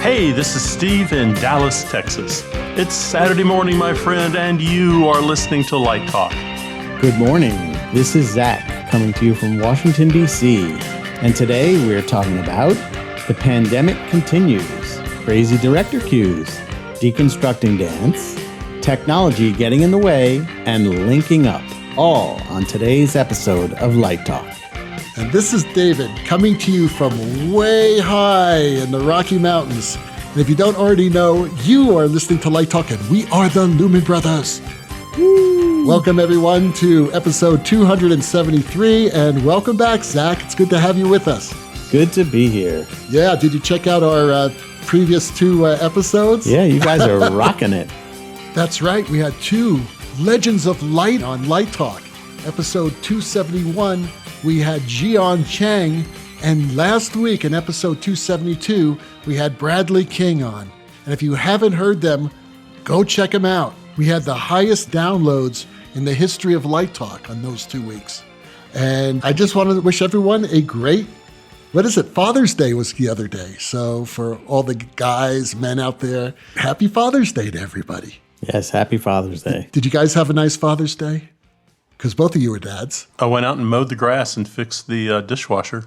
Hey, this is Steve in Dallas, Texas. It's Saturday morning, my friend, and you are listening to Light Talk. Good morning. This is Zach coming to you from Washington, D.C. And today we're talking about The Pandemic Continues, Crazy Director Cues, Deconstructing Dance, Technology Getting in the Way, and Linking Up, all on today's episode of Light Talk. And this is David coming to you from way high in the Rocky Mountains. And if you don't already know, you are listening to Light Talk, and we are the Lumen Brothers. Woo. Welcome, everyone, to episode 273, and welcome back, Zach. It's good to have you with us. Good to be here. Yeah, did you check out our previous two episodes? Yeah, you guys are rocking it. That's right. We had two Legends of Light on Light Talk. Episode 271, we had Jian Chang, and last week in episode 272, we had Bradley King on. And if you haven't heard them, go check them out. We had the highest downloads in the history of Light Talk on those 2 weeks. And I just wanted to wish everyone a great, Father's Day was the other day. So for all the guys, men out there, happy Father's Day to everybody. Yes, happy Father's Day. Did you guys have a nice Father's Day? Because both of you are dads. I went out and mowed the grass and fixed the dishwasher.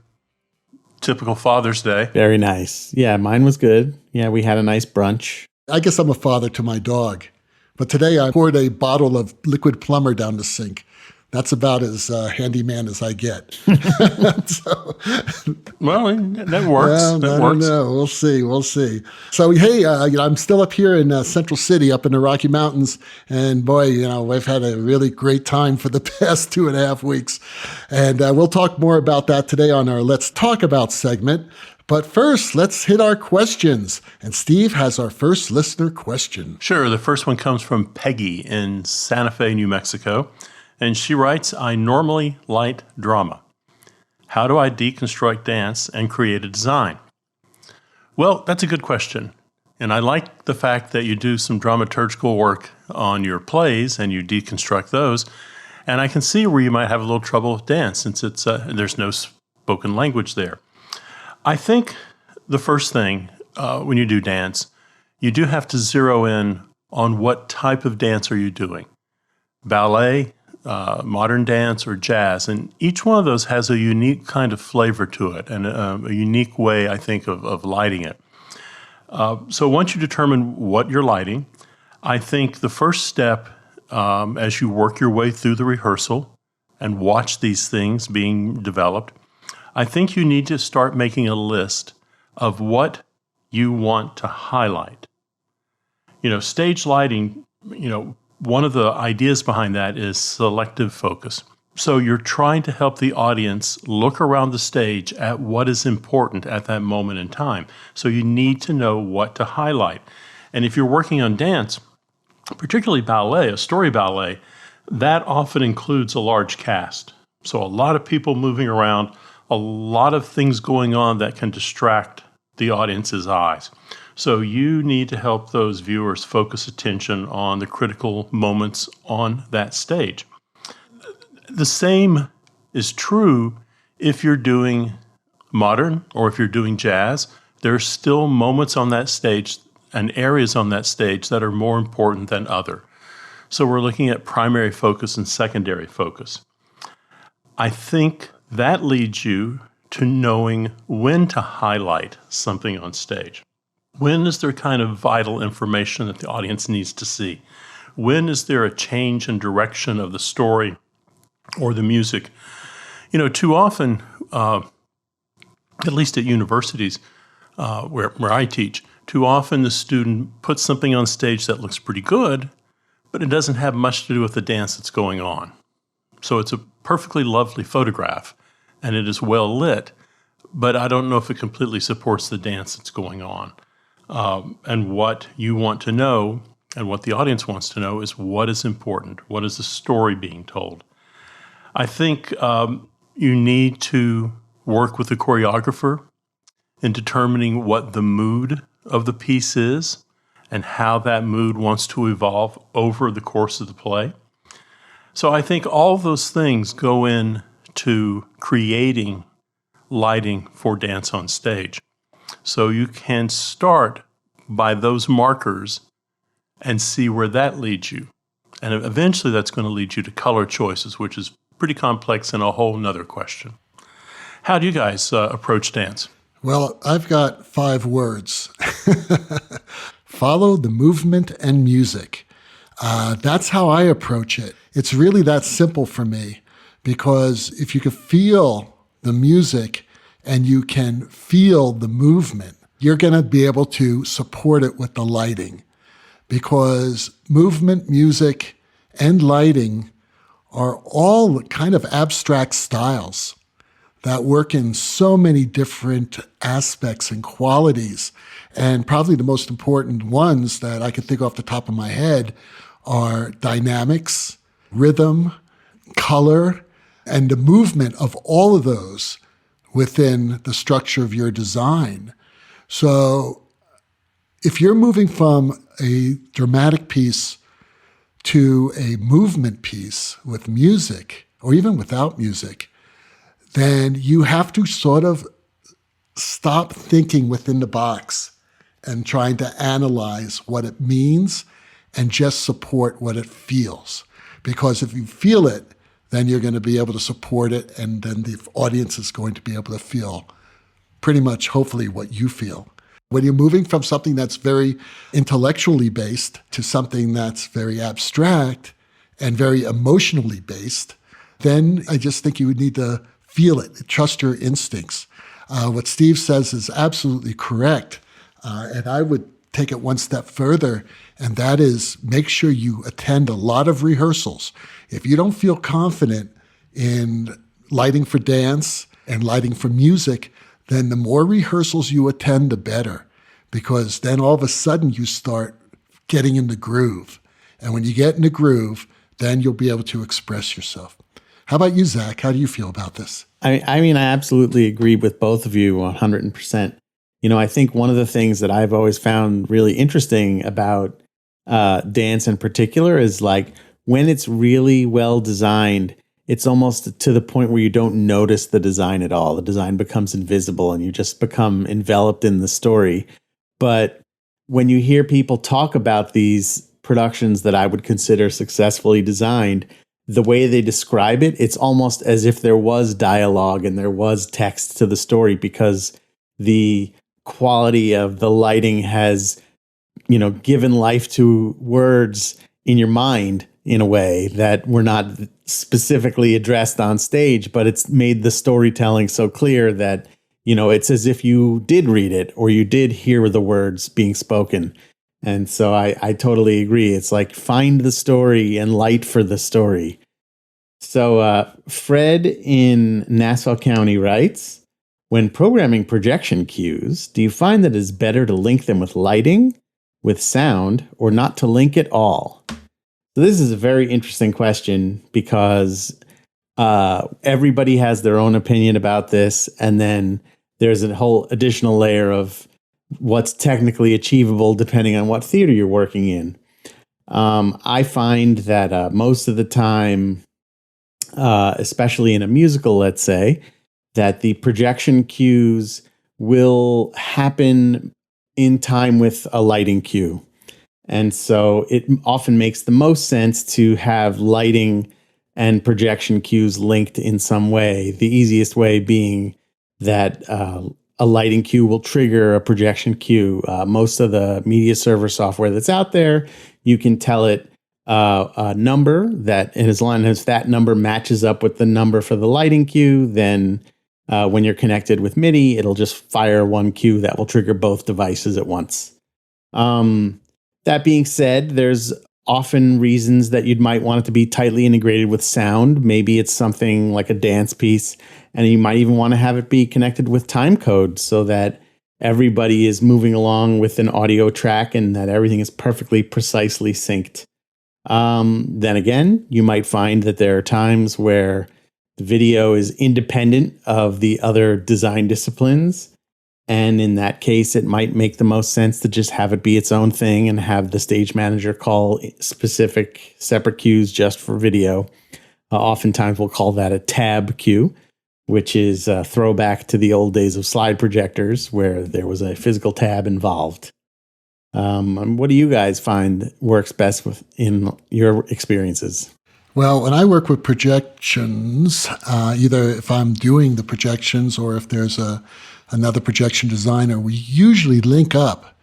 Typical Father's Day. Very nice. Yeah, mine was good. Yeah, we had a nice brunch. I guess I'm a father to my dog. But today I poured a bottle of Liquid Plumber down the sink. That's about as handyman as I get. Well, that works. Well, that I works. don't know. We'll see. So, hey, I'm still up here in Central City, up in the Rocky Mountains. And boy, we've had a really great time for the past 2.5 weeks. And we'll talk more about that today on our Let's Talk About segment. But first, let's hit our questions. And Steve has our first listener question. Sure. The first one comes from Peggy in Santa Fe, New Mexico. And she writes, I normally light drama. How do I deconstruct dance and create a design? Well, that's a good question. And I like the fact that you do some dramaturgical work on your plays and you deconstruct those. And I can see where you might have a little trouble with dance since it's there's no spoken language there. I think the first thing when you do dance, you do have to zero in on what type of dance are you doing. Ballet, modern dance, or jazz. And each one of those has a unique kind of flavor to it and a unique way, I think, of lighting it. So once you determine what you're lighting, I think the first step as you work your way through the rehearsal and watch these things being developed, I think you need to start making a list of what you want to highlight. Stage lighting, one of the ideas behind that is selective focus. So you're trying to help the audience look around the stage at what is important at that moment in time. So you need to know what to highlight. And if you're working on dance, particularly ballet, a story ballet, that often includes a large cast. So a lot of people moving around, a lot of things going on that can distract the audience's eyes. So you need to help those viewers focus attention on the critical moments on that stage. The same is true if you're doing modern or if you're doing jazz. There are still moments on that stage and areas on that stage that are more important than other. So we're looking at primary focus and secondary focus. I think that leads you to knowing when to highlight something on stage. When is there kind of vital information that the audience needs to see? When is there a change in direction of the story or the music? Too often, at least at universities where I teach, too often the student puts something on stage that looks pretty good, but it doesn't have much to do with the dance that's going on. So it's a perfectly lovely photograph, and it is well lit, but I don't know if it completely supports the dance that's going on. And what you want to know and what the audience wants to know is what is important. What is the story being told? I think you need to work with the choreographer in determining what the mood of the piece is and how that mood wants to evolve over the course of the play. So I think all of those things go into creating lighting for dance on stage. So you can start by those markers and see where that leads you. And eventually that's going to lead you to color choices, which is pretty complex and a whole nother question. How do you guys approach dance? Well, I've got 5 words. Follow the movement and music. That's how I approach it. It's really that simple for me, because if you can feel the music and you can feel the movement, you're going to be able to support it with the lighting, because movement, music, and lighting are all kind of abstract styles that work in so many different aspects and qualities. And probably the most important ones that I can think off the top of my head are dynamics, rhythm, color, and the movement of all of those within the structure of your design. So if you're moving from a dramatic piece to a movement piece with music, or even without music, then you have to sort of stop thinking within the box and trying to analyze what it means and just support what it feels. Because if you feel it, then you're going to be able to support it, and then the audience is going to be able to feel pretty much, hopefully, what you feel. When you're moving from something that's very intellectually based to something that's very abstract and very emotionally based, then I just think you would need to feel it, trust your instincts. What Steve says is absolutely correct. And I would take it one step further, and that is make sure you attend a lot of rehearsals. If you don't feel confident in lighting for dance and lighting for music, then the more rehearsals you attend, the better, because then all of a sudden you start getting in the groove. And when you get in the groove, then you'll be able to express yourself. How about you, Zach? How do you feel about this? I mean, I absolutely agree with both of you 100%. I think one of the things that I've always found really interesting about dance in particular is like when it's really well designed, it's almost to the point where you don't notice the design at all. The design becomes invisible and you just become enveloped in the story. But when you hear people talk about these productions that I would consider successfully designed, the way they describe it, it's almost as if there was dialogue and there was text to the story, because the quality of the lighting has, given life to words in your mind in a way that were not specifically addressed on stage, but it's made the storytelling so clear that, it's as if you did read it or you did hear the words being spoken. And so I totally agree. It's like find the story and light for the story. So Fred in Nassau County writes, when programming projection cues, do you find that it's better to link them with lighting, with sound, or not to link at all? So this is a very interesting question, because everybody has their own opinion about this. And then there's a whole additional layer of what's technically achievable depending on what theater you're working in. I find that most of the time, especially in a musical, let's say, that the projection cues will happen in time with a lighting cue. And so it often makes the most sense to have lighting and projection cues linked in some way. The easiest way being that a lighting cue will trigger a projection cue. Most of the media server software that's out there, you can tell it a number that, and as long as that number matches up with the number for the lighting cue, then when you're connected with MIDI, it'll just fire one cue that will trigger both devices at once. That being said, there's often reasons that you might want it to be tightly integrated with sound. Maybe it's something like a dance piece, and you might even want to have it be connected with time code so that everybody is moving along with an audio track and that everything is perfectly precisely synced. Then again, you might find that there are times where the video is independent of the other design disciplines. And in that case, it might make the most sense to just have it be its own thing and have the stage manager call specific separate cues just for video. Oftentimes we'll call that a tab cue, which is a throwback to the old days of slide projectors where there was a physical tab involved. What do you guys find works best in your experiences? Well, when I work with projections, either if I'm doing the projections or if there's another projection designer, we usually link up.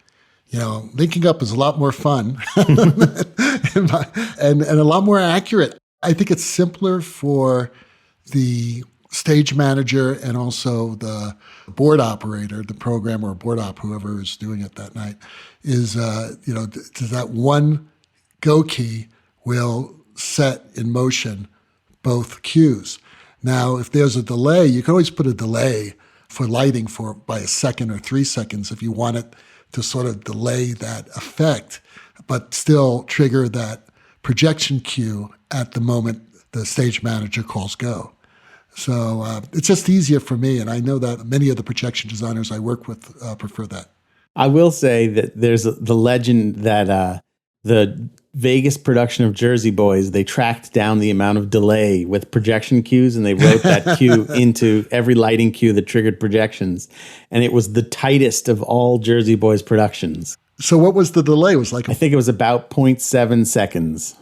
Linking up is a lot more fun and a lot more accurate. I think it's simpler for the stage manager and also the board operator, the programmer or board op, whoever is doing it that night, is, that one go key will set in motion both cues. Now, if there's a delay, you can always put a delay for lighting by a second or 3 seconds if you want it to sort of delay that effect, but still trigger that projection cue at the moment the stage manager calls go. So it's just easier for me, and I know that many of the projection designers I work with prefer that. I will say that there's the legend that the Vegas production of Jersey Boys, they tracked down the amount of delay with projection cues, and they wrote that cue into every lighting cue that triggered projections. And it was the tightest of all Jersey Boys productions. So what was the delay? It was I think it was about 0.7 seconds.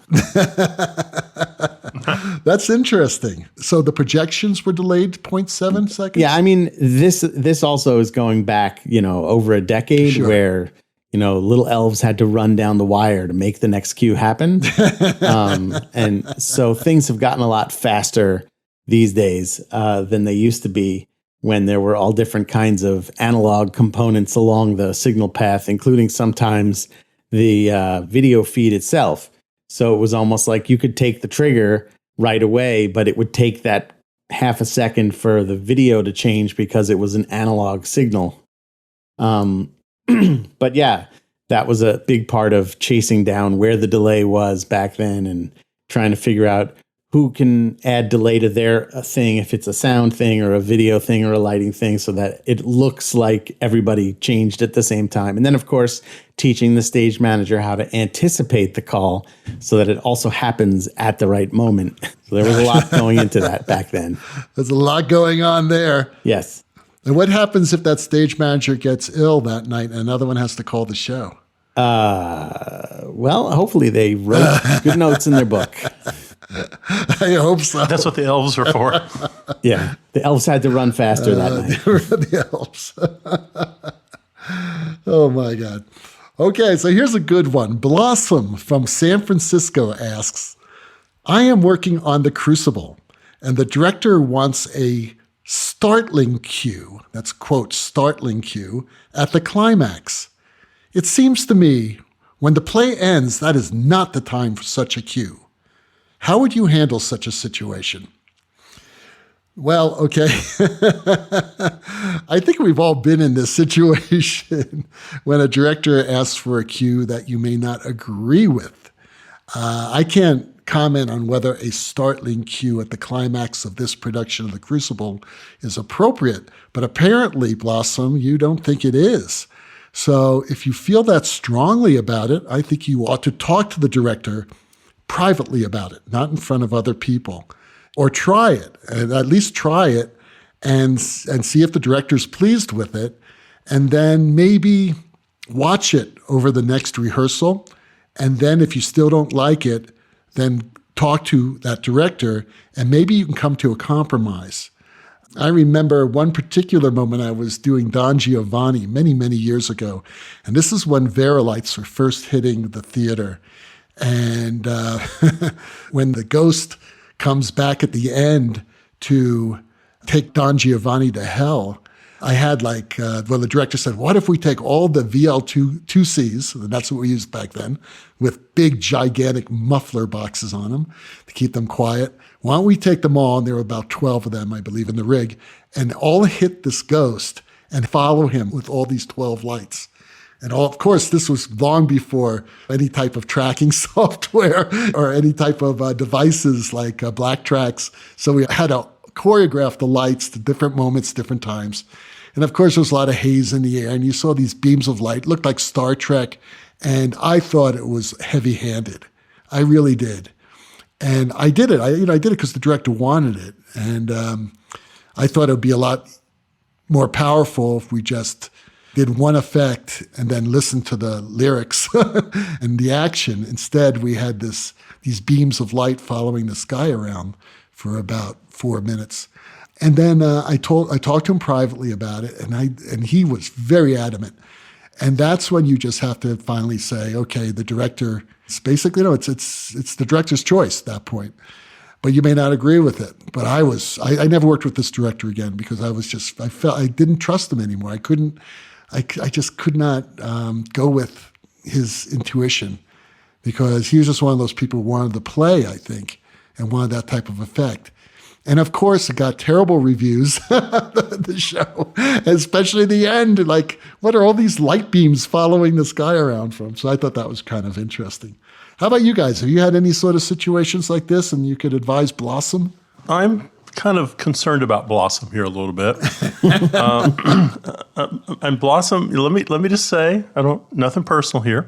That's interesting. So the projections were delayed 0.7 seconds? Yeah, I mean, this also is going back, over a decade. Sure. Where little elves had to run down the wire to make the next cue happen. And so things have gotten a lot faster these days than they used to be, when there were all different kinds of analog components along the signal path, including sometimes the video feed itself. So it was almost like you could take the trigger right away, but it would take that half a second for the video to change because it was an analog signal. But yeah, that was a big part of chasing down where the delay was back then and trying to figure out who can add delay to their thing, if it's a sound thing or a video thing or a lighting thing, so that it looks like everybody changed at the same time. And then, of course, teaching the stage manager how to anticipate the call so that it also happens at the right moment. So there was a lot going into that back then. There's a lot going on there. Yes. And what happens if that stage manager gets ill that night and another one has to call the show? Well, hopefully they wrote good notes in their book. I hope so. That's what the elves are for. Yeah, the elves had to run faster that night. The elves. Oh, my God. Okay, so here's a good one. Blossom from San Francisco asks, I am working on the Crucible, and the director wants a startling cue, that's quote, startling cue, at the climax. It seems to me, when the play ends, that is not the time for such a cue. How would you handle such a situation? Well, okay. I think we've all been in this situation when a director asks for a cue that you may not agree with. I can't comment on whether a startling cue at the climax of this production of The Crucible is appropriate, but apparently, Blossom, you don't think it is. So if you feel that strongly about it, I think you ought to talk to the director privately about it, not in front of other people. Or try it, and at least try it, and see if the director's pleased with it, and then maybe watch it over the next rehearsal. And then if you still don't like it, then talk to that director, and maybe you can come to a compromise. I remember one particular moment I was doing Don Giovanni many, many years ago, and this is when Verilights were first hitting the theater. And when the ghost comes back at the end to take Don Giovanni to hell, I had the director said, what if we take all the VL2Cs, and that's what we used back then, with big, gigantic muffler boxes on them to keep them quiet. Why don't we take them all, and there were about 12 of them, I believe, in the rig, and all hit this ghost and follow him with all these 12 lights. And of course, this was long before any type of tracking software or any type of devices like Blacktracks. So we had to choreograph the lights to different moments, different times. And of course, there was a lot of haze in the air, and you saw these beams of light, looked like Star Trek. And I thought it was heavy-handed. I really did. And I did it. I did it because the director wanted it. And I thought it would be a lot more powerful if we just did one effect and then listened to the lyrics and the action. Instead, we had these beams of light following the sky around for about 4 minutes. And then I talked to him privately about it, and he was very adamant. And that's when you just have to finally say, okay, the director, it's basically, it's the director's choice at that point. But you may not agree with it. But I never worked with this director again because I didn't trust him anymore. I just could not go with his intuition because he was just one of those people who wanted to play, I think, and wanted that type of effect. And of course, it got terrible reviews, the show, especially the end. Like, what are all these light beams following the sky around from? So I thought that was kind of interesting. How about you guys? Have you had any sort of situations like this and you could advise Blossom? I'm kind of concerned about Blossom here a little bit. And Blossom, let me just say, nothing personal here,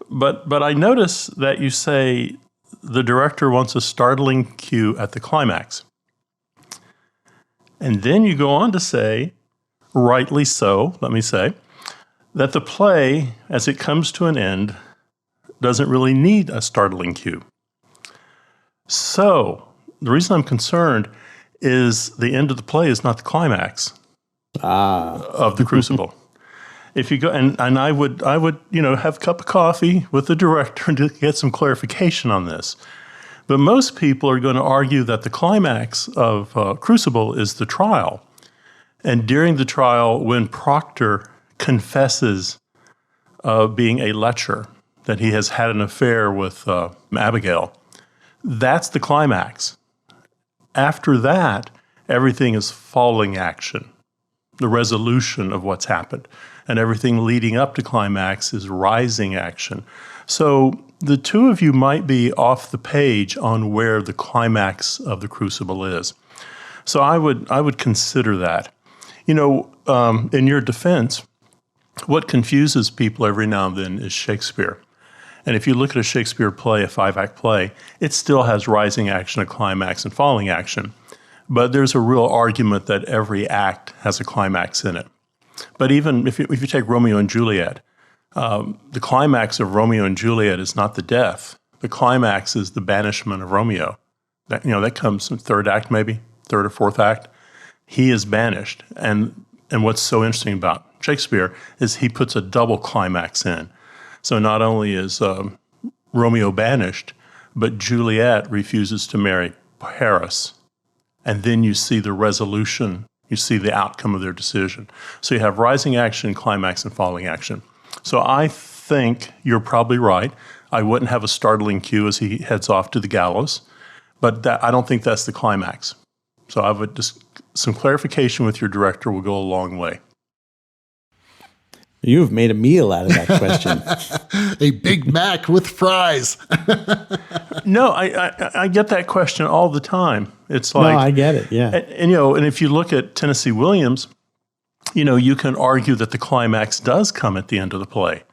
but I notice that you say the director wants a startling cue at the climax. And then you go on to say, rightly so, let me say, that the play, as it comes to an end, doesn't really need a startling cue. So the reason I'm concerned is the end of the play is not the climax of the Crucible. If you go and I would have a cup of coffee with the director to get some clarification on this. But most people are going to argue that the climax of Crucible is the trial. And during the trial, when Proctor confesses being a lecher, that he has had an affair with Abigail, that's the climax. After that, everything is falling action, the resolution of what's happened. And everything leading up to climax is rising action. So the two of you might be off the page on where the climax of the Crucible is. So I would consider that. In your defense, what confuses people every now and then is Shakespeare. And if you look at a Shakespeare play, a 5-act play, it still has rising action, a climax, and falling action. But there's a real argument that every act has a climax in it. But even if you take Romeo and Juliet, the climax of Romeo and Juliet is not the death. The climax is the banishment of Romeo. That comes in third act, maybe third or fourth act. He is banished, and what's so interesting about Shakespeare is he puts a double climax in. So not only is Romeo banished, but Juliet refuses to marry Paris, and then you see the resolution. You see the outcome of their decision. So you have rising action, climax, and falling action. So I think you're probably right. I wouldn't have a startling cue as he heads off to the gallows, but I don't think that's the climax. So I would just, some clarification with your director will go a long way. You've made a meal out of that question. A Big Mac with fries. No, I get that question all the time. It's like, no, I get it. Yeah. And if you look at Tennessee Williams, you can argue that the climax does come at the end of the play.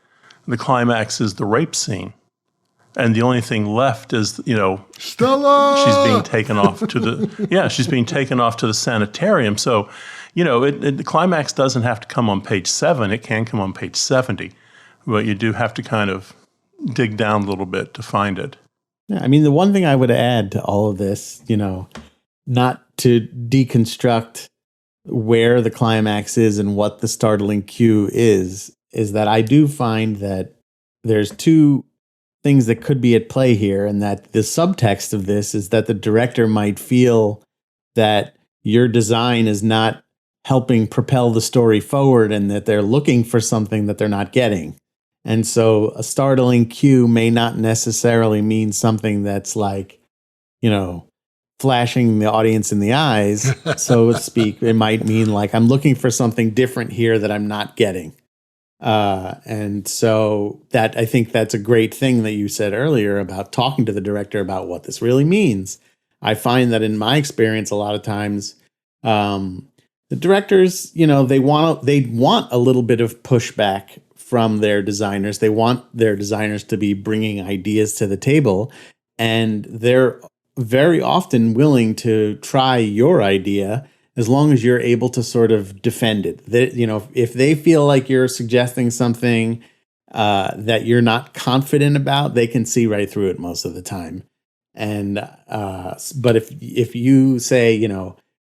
The climax is the rape scene. And the only thing left is, Stella! She's being taken off to the sanitarium. So, the climax doesn't have to come on page 7. It can come on page 70. But you do have to kind of dig down a little bit to find it. Yeah, I mean, the one thing I would add to all of this, not to deconstruct where the climax is and what the startling cue is that I do find that there's two things that could be at play here, and that the subtext of this is that the director might feel that your design is not helping propel the story forward and that they're looking for something that they're not getting. And so a startling cue may not necessarily mean something that's like, flashing the audience in the eyes, so to speak. It might mean like, I'm looking for something different here that I'm not getting. And so that, I think that's a great thing that you said earlier about talking to the director about what this really means. I find that in my experience, a lot of times, the directors, they want a little bit of pushback from their designers. They want their designers to be bringing ideas to the table, and they're very often willing to try your idea as long as you're able to sort of defend it. That, if they feel like you're suggesting something that you're not confident about, they can see right through it most of the time. And but if you say,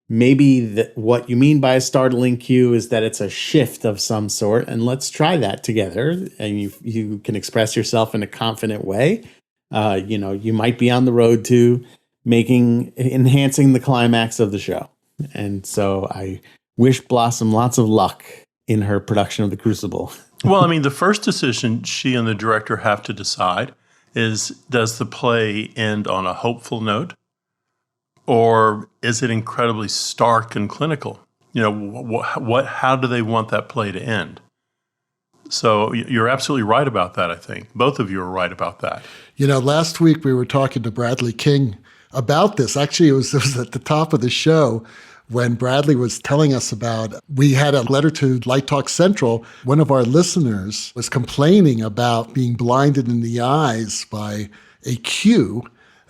maybe what you mean by a startling cue is that it's a shift of some sort, and let's try that together, and you can express yourself in a confident way, you might be on the road to enhancing the climax of the show. And so I wish Blossom lots of luck in her production of The Crucible. Well, I mean, the first decision she and the director have to decide is, does the play end on a hopeful note? Or is it incredibly stark and clinical? How do they want that play to end? So you're absolutely right about that, I think. Both of you are right about that. Last week we were talking to Bradley King about this. Actually, it was at the top of the show when Bradley was telling us about, we had a letter to Light Talk Central. One of our listeners was complaining about being blinded in the eyes by a cue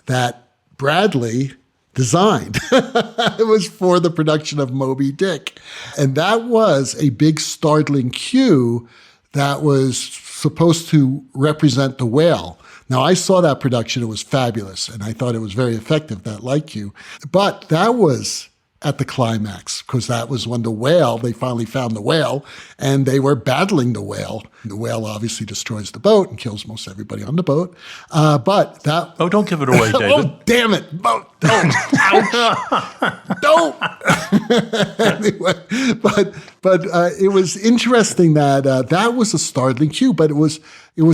that Bradley designed. It was for the production of Moby Dick. And that was a big startling cue that was supposed to represent the whale. Now, I saw that production. It was fabulous, and I thought it was very effective, that light cue. But that was at the climax, because that was when they finally found the whale, and they were battling the whale. The whale obviously destroys the boat and kills most everybody on the boat. But that... Oh, don't give it away, David. Oh, damn it. Oh, don't. Ouch. Don't. Anyway, but it was interesting that that was a startling cue, but it was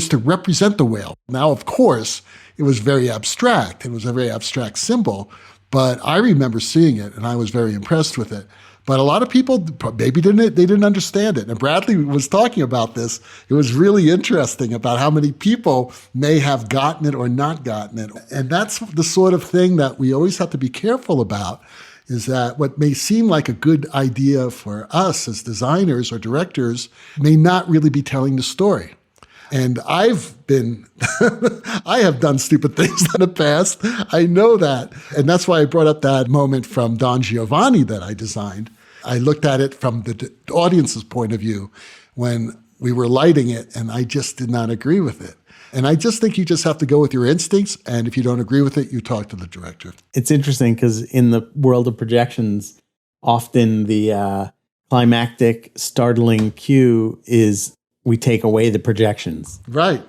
to represent the whale. Now, of course, it was very abstract. It was a very abstract symbol. But I remember seeing it, and I was very impressed with it. But a lot of people maybe didn't understand it. And Bradley was talking about this. It was really interesting about how many people may have gotten it or not gotten it. And that's the sort of thing that we always have to be careful about, is that what may seem like a good idea for us as designers or directors may not really be telling the story. And I have done stupid things in the past. I know that. And that's why I brought up that moment from Don Giovanni that I designed. I looked at it from the audience's point of view when we were lighting it, and I just did not agree with it. And I just think you just have to go with your instincts. And if you don't agree with it, you talk to the director. It's interesting because in the world of projections, often the climactic, startling cue is we take away the projections. Right.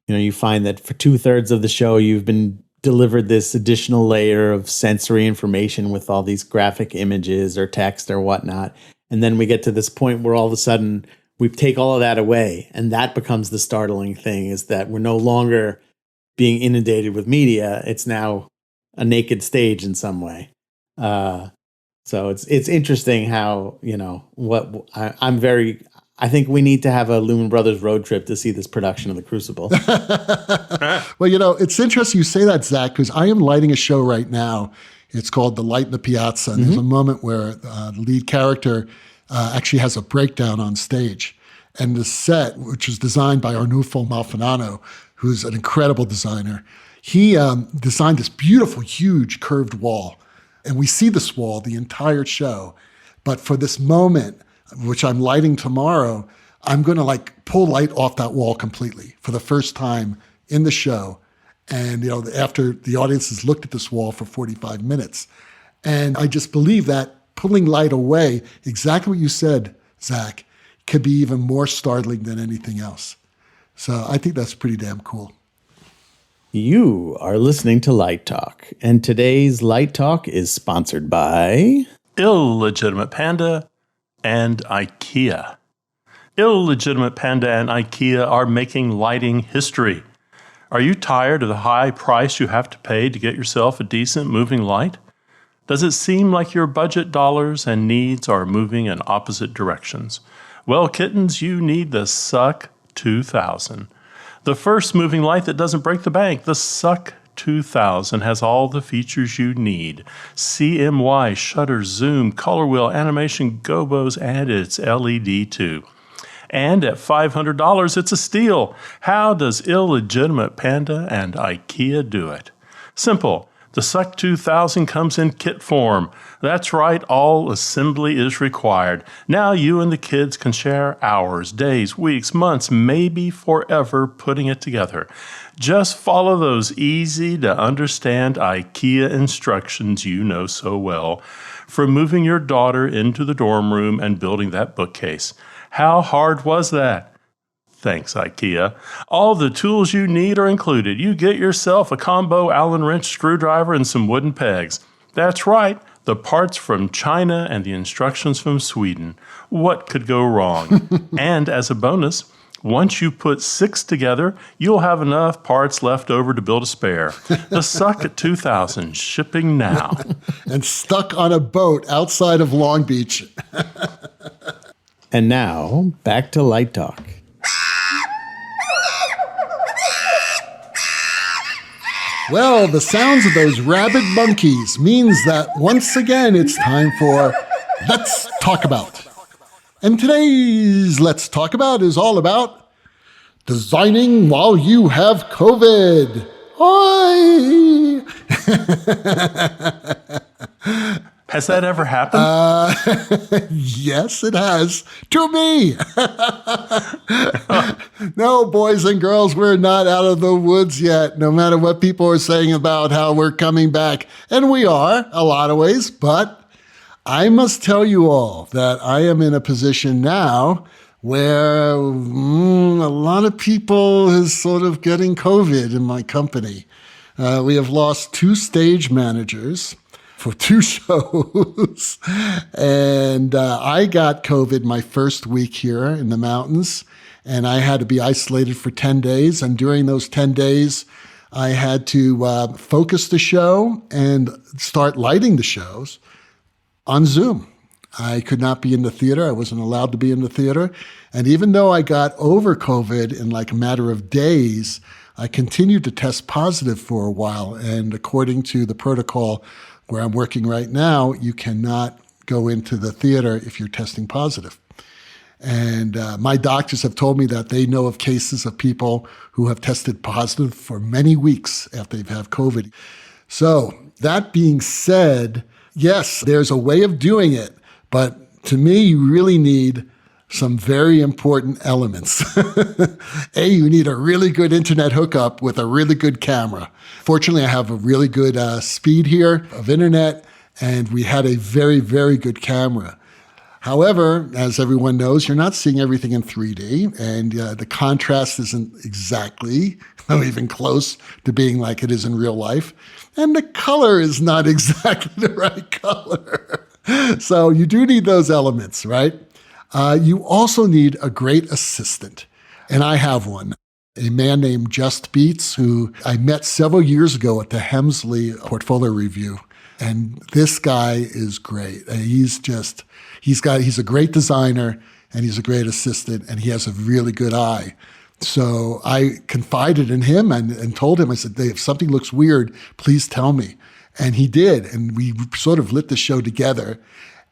You find that for 2/3 of the show, you've been delivered this additional layer of sensory information with all these graphic images or text or whatnot. And then we get to this point where all of a sudden we take all of that away. And that becomes the startling thing, is that we're no longer being inundated with media. It's now a naked stage in some way. So it's interesting how, I think we need to have a Lumen Brothers road trip to see this production of The Crucible. Well, it's interesting you say that, Zach, because I am lighting a show right now. It's called The Light in the Piazza. And there's a moment where the lead character actually has a breakdown on stage. And the set, which was designed by Arnulfo Malfinano, who's an incredible designer, he designed this beautiful, huge curved wall. And we see this wall the entire show. But for this moment, which I'm lighting tomorrow, I'm going to pull light off that wall completely for the first time in the show. And, after the audience has looked at this wall for 45 minutes. And I just believe that pulling light away, exactly what you said, Zach, could be even more startling than anything else. So I think that's pretty damn cool. You are listening to Light Talk, and today's Light Talk is sponsored by Illegitimate Panda and IKEA. Illegitimate Panda and IKEA are making lighting history. Are you tired of the high price you have to pay to get yourself a decent moving light? Does it seem like your budget dollars and needs are moving in opposite directions? Well, kittens, you need the Suck 2000. The first moving light that doesn't break the bank. The Suck 2000 has all the features you need. CMY, shutter, zoom, color wheel, animation, gobos, and it's LED too. And at $500, it's a steal. How does Illegitimate Panda and IKEA do it? Simple. The Suck 2000 comes in kit form. That's right, all assembly is required. Now you and the kids can share hours, days, weeks, months, maybe forever putting it together. Just follow those easy-to-understand IKEA instructions you know so well for moving your daughter into the dorm room and building that bookcase. How hard was that? Thanks, IKEA. All the tools you need are included. You get yourself a combo Allen wrench screwdriver and some wooden pegs. That's right, the parts from China and the instructions from Sweden. What could go wrong? And as a bonus, once you put 6 together, you'll have enough parts left over to build a spare. The Suck at 2000, shipping now. And stuck on a boat outside of Long Beach. And now, back to Light Talk. Well, the sounds of those rabid monkeys means that once again it's time for Let's Talk About. And today's Let's Talk About is all about designing while you have COVID. Hi! Has that ever happened? Yes, it has. To me. No, boys and girls, we're not out of the woods yet, no matter what people are saying about how we're coming back. And we are, a lot of ways, but I must tell you all that I am in a position now where a lot of people is sort of getting COVID in my company. We have lost 2 stage managers for 2 shows. And I got COVID my first week here in the mountains, and I had to be isolated for 10 days. And during those 10 days, I had to focus the show and start lighting the shows on Zoom. I could not be in the theater. I wasn't allowed to be in the theater. And even though I got over COVID in like a matter of days, I continued to test positive for a while. And according to the protocol where I'm working right now, you cannot go into the theater if you're testing positive. And my doctors have told me that they know of cases of people who have tested positive for many weeks after they've had COVID. So that being said, yes, there's a way of doing it, but to me, you really need some very important elements. You need a really good internet hookup with a really good camera. Fortunately, I have a really good speed here of internet, and we had a very, very good camera. However, as everyone knows, you're not seeing everything in 3D, and the contrast isn't exactly, even close to being like it is in real life. And the color is not exactly the right color. So you do need those elements, right? You also need a great assistant, and I have one. A man named Just Beats, who I met several years ago at the Hemsley portfolio review. And this guy is great. He's a great designer, and he's a great assistant, and he has a really good eye. So I confided in him and told him, I said, if something looks weird, please tell me. And he did. And we sort of lit the show together.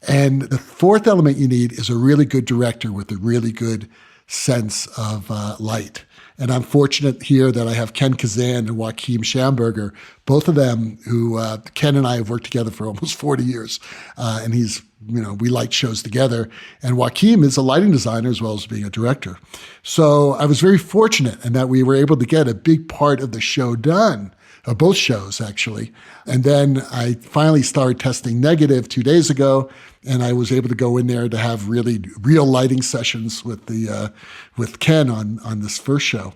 And the 4th element you need is a really good director with a really good sense of light. And I'm fortunate here that I have Ken Kazan and Joachim Schamberger, both of them who Ken and I have worked together for almost 40 years. And we light shows together. And Joachim is a lighting designer as well as being a director. So I was very fortunate in that we were able to get a big part of the show done. Both shows, actually. And then I finally started testing negative 2 days ago, and I was able to go in there to have really real lighting sessions with Ken on this first show.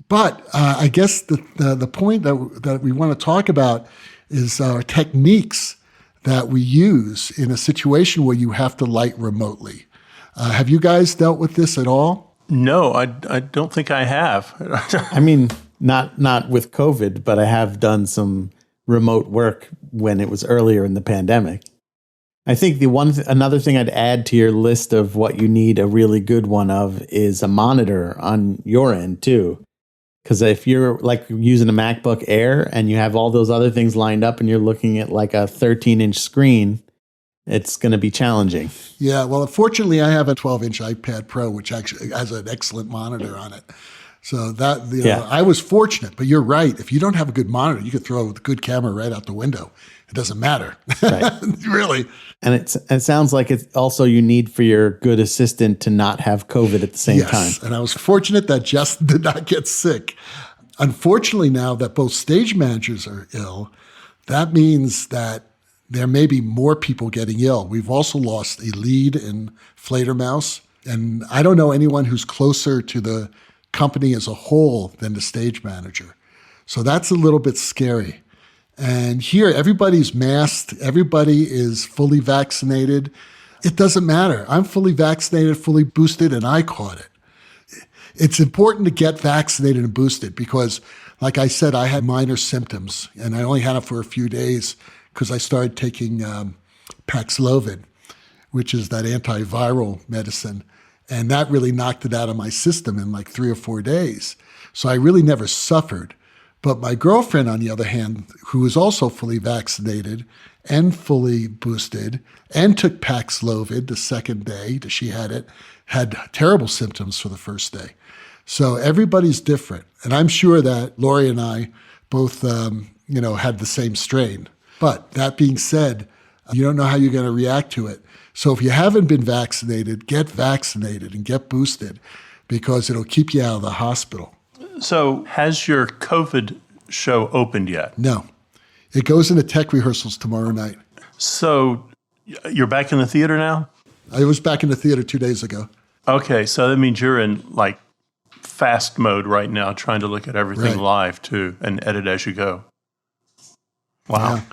But I guess the point that we want to talk about is our techniques that we use in a situation where you have to light remotely. Have you guys dealt with this at all? No, I don't think I have. I mean, not with COVID, but I have done some remote work when it was earlier in the pandemic. I think another thing I'd add to your list of what you need a really good one of is a monitor on your end too. Because if you're like using a MacBook Air and you have all those other things lined up and you're looking at like a 13-inch screen, it's going to be challenging. Yeah, well, fortunately, I have a 12-inch iPad Pro, which actually has an excellent monitor on it. So that, I was fortunate, but you're right. If you don't have a good monitor, you could throw a good camera right out the window. It doesn't matter. Right. Really. And it sounds like it's also you need for your good assistant to not have COVID at the same time. And I was fortunate that Justin did not get sick. Unfortunately, now that both stage managers are ill, that means that there may be more people getting ill. We've also lost a lead in Fledermaus. And I don't know anyone who's closer to the company as a whole than the stage manager. So that's a little bit scary. And here, everybody's masked. Everybody is fully vaccinated. It doesn't matter. I'm fully vaccinated, fully boosted, and I caught it. It's important to get vaccinated and boosted because, like I said, I had minor symptoms, and I only had it for a few days because I started taking Paxlovid, which is that antiviral medicine, and that really knocked it out of my system in like 3 or 4 days. So I really never suffered. But my girlfriend, on the other hand, who was also fully vaccinated and fully boosted and took Paxlovid the second day that she had it, had terrible symptoms for the first day. So everybody's different. And I'm sure that Lori and I both, had the same strain. But that being said, you don't know how you're going to react to it. So if you haven't been vaccinated, get vaccinated and get boosted because it'll keep you out of the hospital. So has your COVID show opened yet? No. It goes into tech rehearsals tomorrow night. So you're back in the theater now? I was back in the theater 2 days ago. Okay, so that means you're in like fast mode right now, trying to look at everything live too and edit as you go. Wow.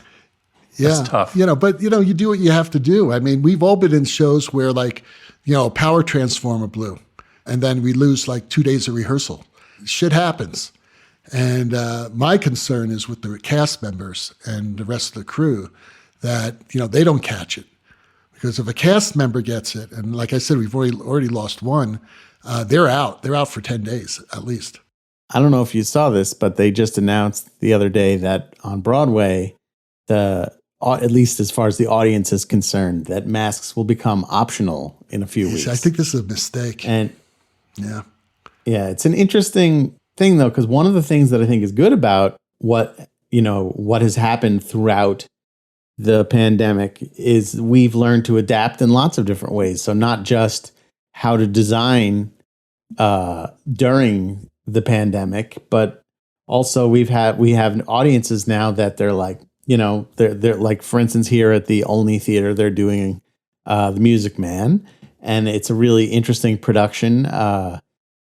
Yeah. That's tough. But you do what you have to do. I mean, we've all been in shows where a power transformer blew and then we lose like 2 days of rehearsal. Shit happens. And my concern is with the cast members and the rest of the crew that, they don't catch it. Because if a cast member gets it, and like I said, we've already lost one, they're out. They're out for 10 days at least. I don't know if you saw this, but they just announced the other day that on Broadway, at least as far as the audience is concerned, that masks will become optional in a few weeks. I think this is a mistake. And yeah, it's an interesting thing though, because one of the things that I think is good about what has happened throughout the pandemic is we've learned to adapt in lots of different ways. So not just how to design during the pandemic, but also we have audiences now that they're like, they're like, for instance, here at the Olney Theater, they're doing The Music Man, and it's a really interesting production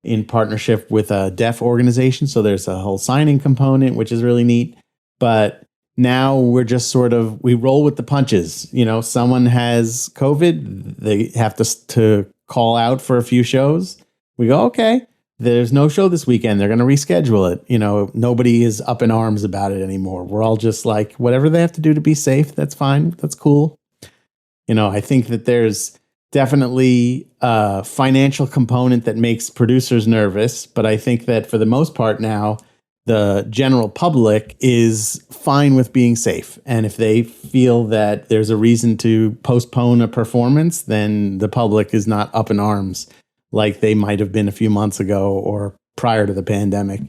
in partnership with a deaf organization. So there's a whole signing component, which is really neat. But now we're just we roll with the punches. Someone has COVID, they have to call out for a few shows. We go, okay, there's no show this weekend. They're going to reschedule it. Nobody is up in arms about it anymore. We're all just like, whatever they have to do to be safe, that's fine. That's cool. I think that there's definitely a financial component that makes producers nervous, but I think that for the most part now, the general public is fine with being safe. And if they feel that there's a reason to postpone a performance, then the public is not up in arms like they might have been a few months ago or prior to the pandemic.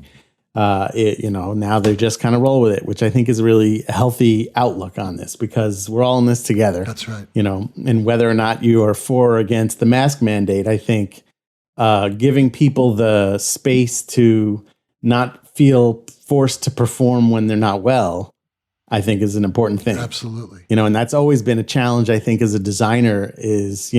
Now they just kind of roll with it, which I think is really a healthy outlook on this because we're all in this together. That's right. And whether or not you are for or against the mask mandate, I think giving people the space to not feel forced to perform when they're not well, I think is an important thing. Absolutely. And that's always been a challenge, I think, as a designer is,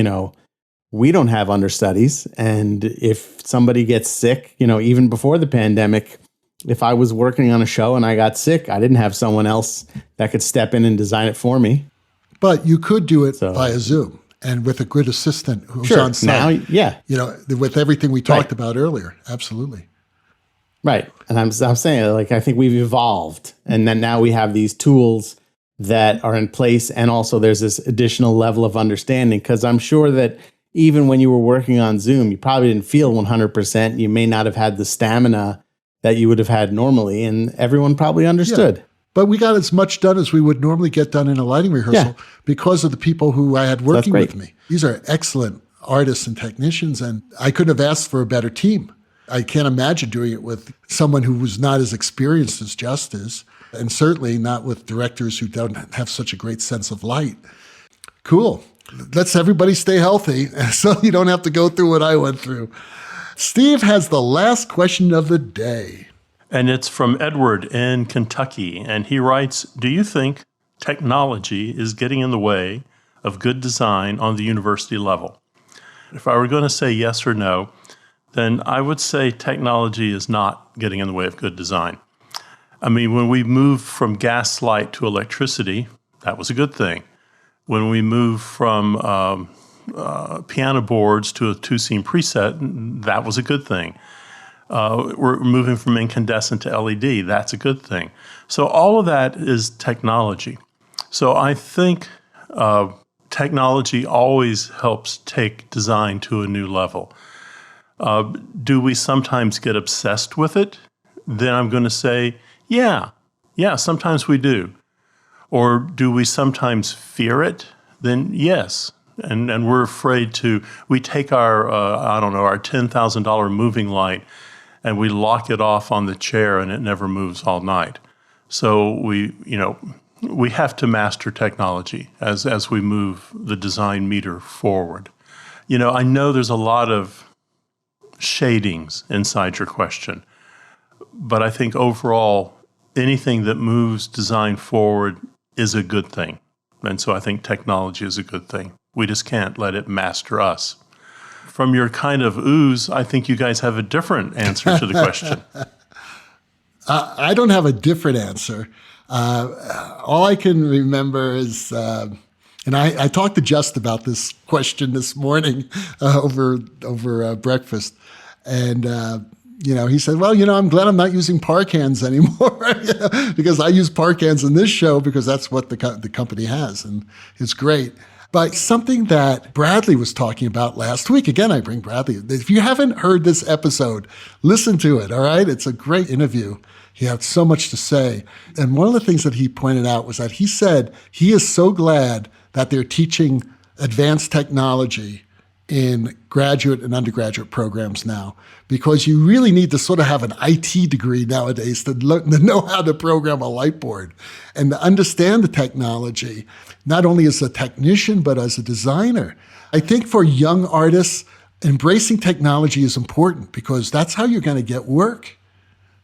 we don't have understudies. And if somebody gets sick, even before the pandemic, if I was working on a show and I got sick, I didn't have someone else that could step in and design it for me. But you could do it via Zoom and with a good assistant who's on site. Now, with everything we talked about earlier. Absolutely. Right. And I'm saying, I think we've evolved. And then now we have these tools that are in place. And also there's this additional level of understanding, because I'm sure that even when you were working on Zoom, you probably didn't feel 100%. You may not have had the stamina that you would have had normally. And everyone probably understood. Yeah. But we got as much done as we would normally get done in a lighting rehearsal because of the people who I had working with me. These are excellent artists and technicians, and I couldn't have asked for a better team. I can't imagine doing it with someone who was not as experienced as Justice, and certainly not with directors who don't have such a great sense of light. Cool. Let's everybody stay healthy so you don't have to go through what I went through. Steve has the last question of the day. And it's from Edward in Kentucky. And he writes, do you think technology is getting in the way of good design on the university level? If I were going to say yes or no, then I would say technology is not getting in the way of good design. I mean, when we moved from gas light to electricity, that was a good thing. When we moved from piano boards to a two-scene preset, that was a good thing. We're moving from incandescent to LED, that's a good thing. So all of that is technology. So I think technology always helps take design to a new level. Do we sometimes get obsessed with it? Then I'm going to say, yeah, sometimes we do. Or do we sometimes fear it? Then yes. And we're afraid to, we take our, our $10,000 moving light and we lock it off on the chair and it never moves all night. So we have to master technology as we move the design meter forward. I know there's a lot of shadings inside your question, but I think overall, anything that moves design forward is a good thing. And so I think technology is a good thing. We just can't let it master us. From your kind of ooze, I think you guys have a different answer to the question. I don't have a different answer. All I can remember is, and I talked to Just about this question this morning over breakfast. And, he said, well, I'm glad I'm not using park hands anymore because I use park hands in this show because that's what the company has. And it's great. But something that Bradley was talking about last week, again, I bring Bradley. If you haven't heard this episode, listen to it, all right? It's a great interview. He had so much to say. And one of the things that he pointed out was that he said he is so glad that they're teaching advanced technology in graduate and undergraduate programs now, because you really need to sort of have an IT degree nowadays to know how to program a light board and to understand the technology, not only as a technician, but as a designer. I think for young artists, embracing technology is important because that's how you're going to get work.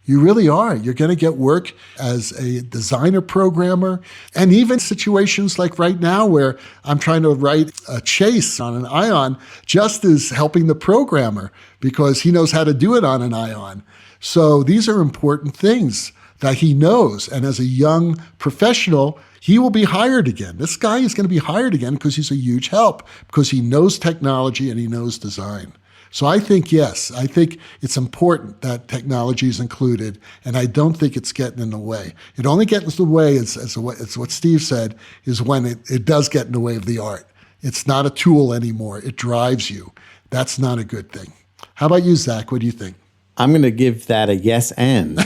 You really are. You're going to get work as a designer, programmer, and even situations like right now where I'm trying to write a chase on an ion, just as helping the programmer because he knows how to do it on an ion. So these are important things that he knows. And as a young professional, he will be hired again. This guy is going to be hired again because he's a huge help, because he knows technology and he knows design. So I think, yes, I think it's important that technology is included, and I don't think it's getting in the way. It only gets in the way, as what Steve said, is when it does get in the way of the art. It's not a tool anymore. It drives you. That's not a good thing. How about you, Zach? What do you think? I'm going to give that a yes and.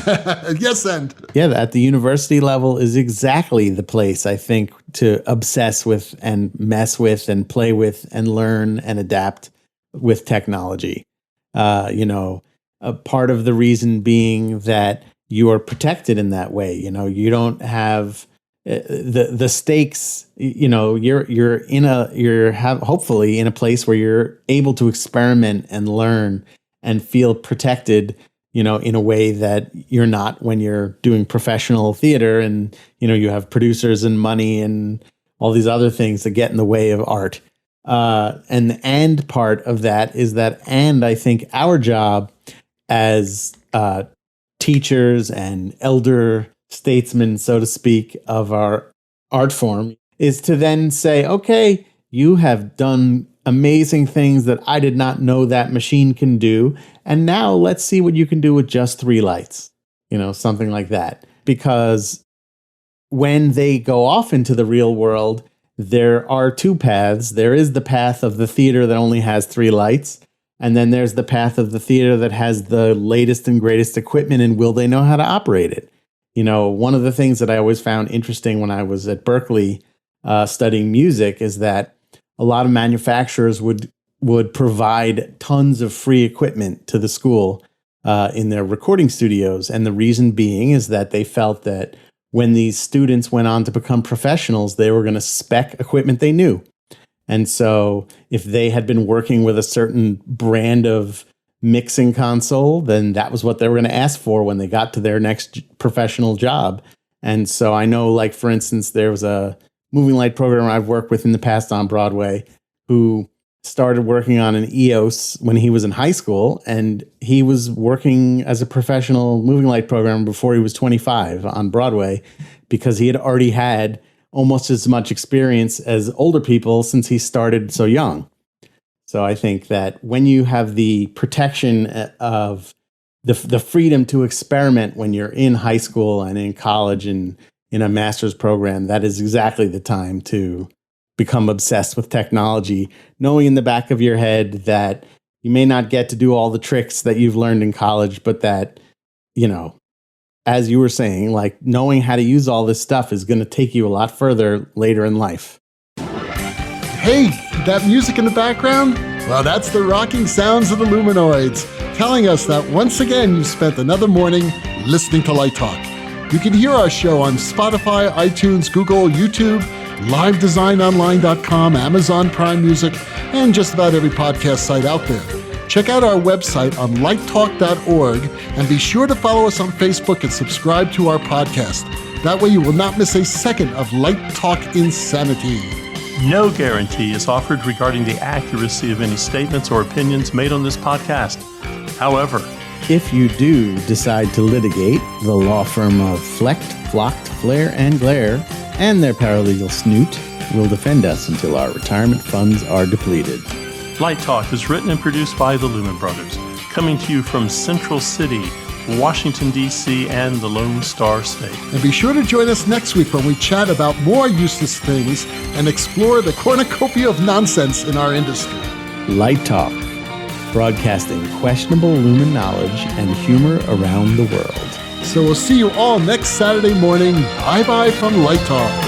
Yes and. Yeah, at the university level is exactly the place, I think, to obsess with and mess with and play with and learn and adapt with technology. A part of the reason being that you are protected in that way. You don't have the stakes. You're hopefully in a place where you're able to experiment and learn and feel protected, in a way that you're not when you're doing professional theater and, you have producers and money and all these other things that get in the way of art. And the and part of that is that, and I think our job as teachers and elder statesmen, so to speak, of our art form is to then say, okay, you have done amazing things that I did not know that machine can do. And now let's see what you can do with just 3 lights, something like that. Because when they go off into the real world, there are 2 paths. There is the path of the theater that only has 3 lights. And then there's the path of the theater that has the latest and greatest equipment, and will they know how to operate it? One of the things that I always found interesting when I was at Berkeley studying music is that a lot of manufacturers would provide tons of free equipment to the school in their recording studios. And the reason being is that they felt that when these students went on to become professionals, they were going to spec equipment they knew. And so if they had been working with a certain brand of mixing console, then that was what they were going to ask for when they got to their next professional job. And so I know, like, for instance, there was a moving light programmer I've worked with in the past on Broadway who started working on an EOS when he was in high school, and he was working as a professional moving light programmer before he was 25 on Broadway because he had already had almost as much experience as older people since he started so young. So I think that when you have the protection of the freedom to experiment when you're in high school and in college and in a master's program, that is exactly the time to become obsessed with technology, knowing in the back of your head that you may not get to do all the tricks that you've learned in college, but that, you know, as you were saying, like, knowing how to use all this stuff is going to take you a lot further later in life. Hey, that music in the background? Well, that's the rocking sounds of the Luminoids, telling us that once again you spent another morning listening to Light Talk. You can hear our show on Spotify, iTunes, Google, YouTube, livedesignonline.com, Amazon Prime Music, and just about every podcast site out there. Check out our website on lighttalk.org and be sure to follow us on Facebook and subscribe to our podcast. That way you will not miss a second of Light Talk insanity. No guarantee is offered regarding the accuracy of any statements or opinions made on this podcast. However, if you do decide to litigate, the law firm of Flecht, Flocked, Flare, and Glare and their paralegal Snoot will defend us until our retirement funds are depleted. Light Talk is written and produced by the Lumen Brothers, coming to you from Central City, Washington, D.C., and the Lone Star State. And be sure to join us next week when we chat about more useless things and explore the cornucopia of nonsense in our industry. Light Talk, broadcasting questionable Lumen knowledge and humor around the world. So we'll see you all next Saturday morning. Bye-bye from Light Talk.